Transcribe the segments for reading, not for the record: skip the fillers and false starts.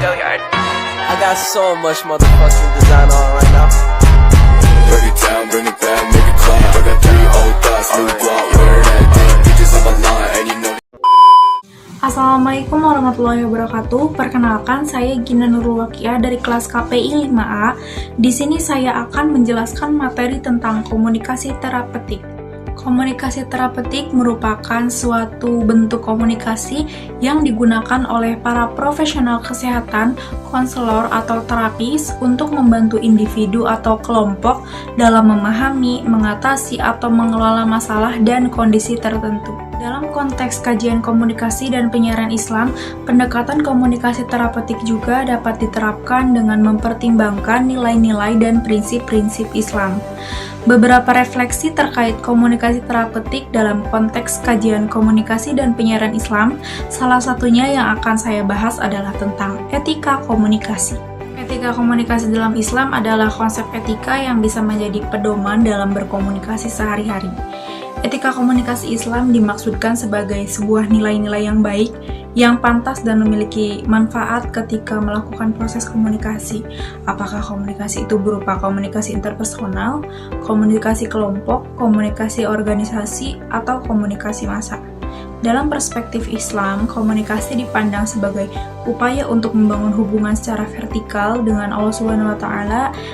I got so much motherfucking design on right now. Break it down, bring it back, make it clap. I got 3 old thoughts, new block, wear that damn bitches on my line, and you know. Assalamualaikum warahmatullahi wabarakatuh. Perkenalkan, saya Gina Nurul Waqiah dari kelas KPI 5A. Di sini saya akan menjelaskan materi tentang komunikasi terapeutik. Komunikasi terapeutik merupakan suatu bentuk komunikasi yang digunakan oleh para profesional kesehatan, konselor atau terapis untuk membantu individu atau kelompok dalam memahami, mengatasi, atau mengelola masalah dan kondisi tertentu. Dalam konteks kajian komunikasi dan penyiaran Islam, pendekatan komunikasi terapeutik juga dapat diterapkan dengan mempertimbangkan nilai-nilai dan prinsip-prinsip Islam. Beberapa refleksi terkait komunikasi terapeutik dalam konteks kajian komunikasi dan penyiaran Islam, salah satunya yang akan saya bahas adalah tentang etika komunikasi. Etika komunikasi dalam Islam adalah konsep etika yang bisa menjadi pedoman dalam berkomunikasi sehari-hari. Etika komunikasi Islam dimaksudkan sebagai sebuah nilai-nilai yang baik, yang pantas dan memiliki manfaat ketika melakukan proses komunikasi. Apakah komunikasi itu berupa komunikasi interpersonal, komunikasi kelompok, komunikasi organisasi, atau komunikasi massa. Dalam perspektif Islam, komunikasi dipandang sebagai upaya untuk membangun hubungan secara vertikal dengan Allah SWT,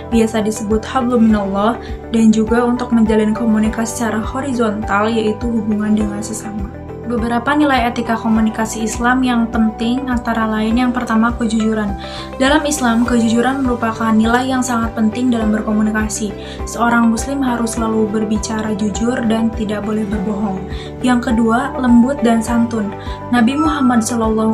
biasa disebut hablum minallah, dan juga untuk menjalin komunikasi secara horizontal, yaitu hubungan dengan sesama. Beberapa nilai etika komunikasi Islam yang penting antara lain yang pertama, kejujuran. Dalam Islam, kejujuran merupakan nilai yang sangat penting dalam berkomunikasi. Seorang muslim harus selalu berbicara jujur dan tidak boleh berbohong. Yang kedua, lembut dan santun. Nabi Muhammad SAW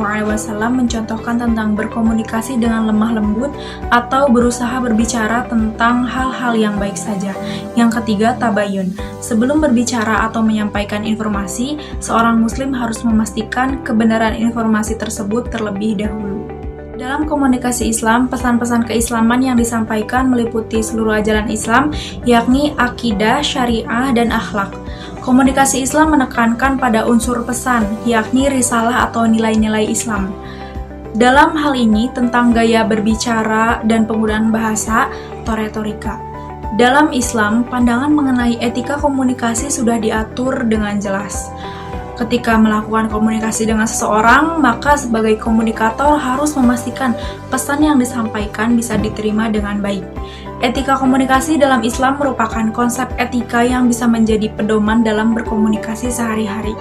mencontohkan tentang berkomunikasi dengan lemah lembut atau berusaha berbicara tentang hal-hal yang baik saja. Yang ketiga, tabayun. Sebelum berbicara atau menyampaikan informasi, seorang muslim harus memastikan kebenaran informasi tersebut terlebih dahulu. Dalam komunikasi Islam, pesan-pesan keislaman yang disampaikan meliputi seluruh ajaran Islam, yakni akidah, syariah, dan akhlak. Komunikasi Islam menekankan pada unsur pesan, yakni risalah atau nilai-nilai Islam. Dalam hal ini, tentang gaya berbicara dan penggunaan bahasa atau retorika. Dalam Islam, pandangan mengenai etika komunikasi sudah diatur dengan jelas. Ketika melakukan komunikasi dengan seseorang, maka sebagai komunikator harus memastikan pesan yang disampaikan bisa diterima dengan baik. Etika komunikasi dalam Islam merupakan konsep etika yang bisa menjadi pedoman dalam berkomunikasi sehari-hari.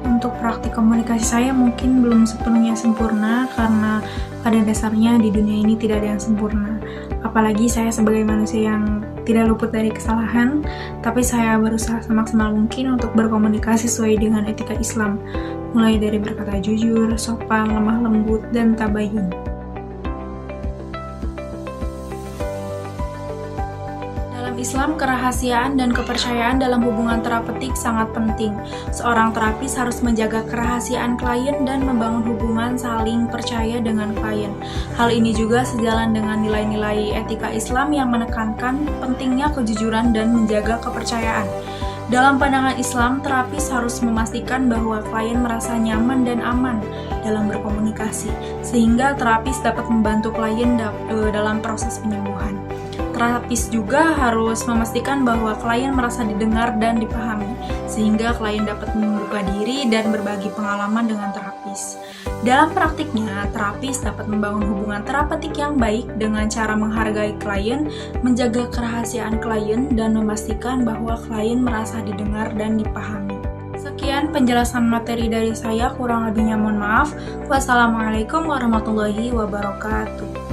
Untuk praktik komunikasi saya mungkin belum sepenuhnya sempurna karena pada dasarnya di dunia ini tidak ada yang sempurna. Apalagi saya sebagai manusia yang tidak luput dari kesalahan, tapi saya berusaha semaksimal mungkin untuk berkomunikasi sesuai dengan etika Islam, mulai dari berkata jujur, sopan, lemah lembut, dan tabayun. Dalam Islam, kerahasiaan dan kepercayaan dalam hubungan terapeutik sangat penting. Seorang terapis harus menjaga kerahasiaan klien dan membangun hubungan saling percaya dengan klien. Hal ini juga sejalan dengan nilai-nilai etika Islam yang menekankan pentingnya kejujuran dan menjaga kepercayaan. Dalam pandangan Islam, terapis harus memastikan bahwa klien merasa nyaman dan aman dalam berkomunikasi, sehingga terapis dapat membantu klien dalam proses penyembuhan. Terapis juga harus memastikan bahwa klien merasa didengar dan dipahami, sehingga klien dapat membuka diri dan berbagi pengalaman dengan terapis. Dalam praktiknya, terapis dapat membangun hubungan terapeutik yang baik dengan cara menghargai klien, menjaga kerahasiaan klien, dan memastikan bahwa klien merasa didengar dan dipahami. Sekian penjelasan materi dari saya, kurang lebihnya mohon maaf. Wassalamualaikum warahmatullahi wabarakatuh.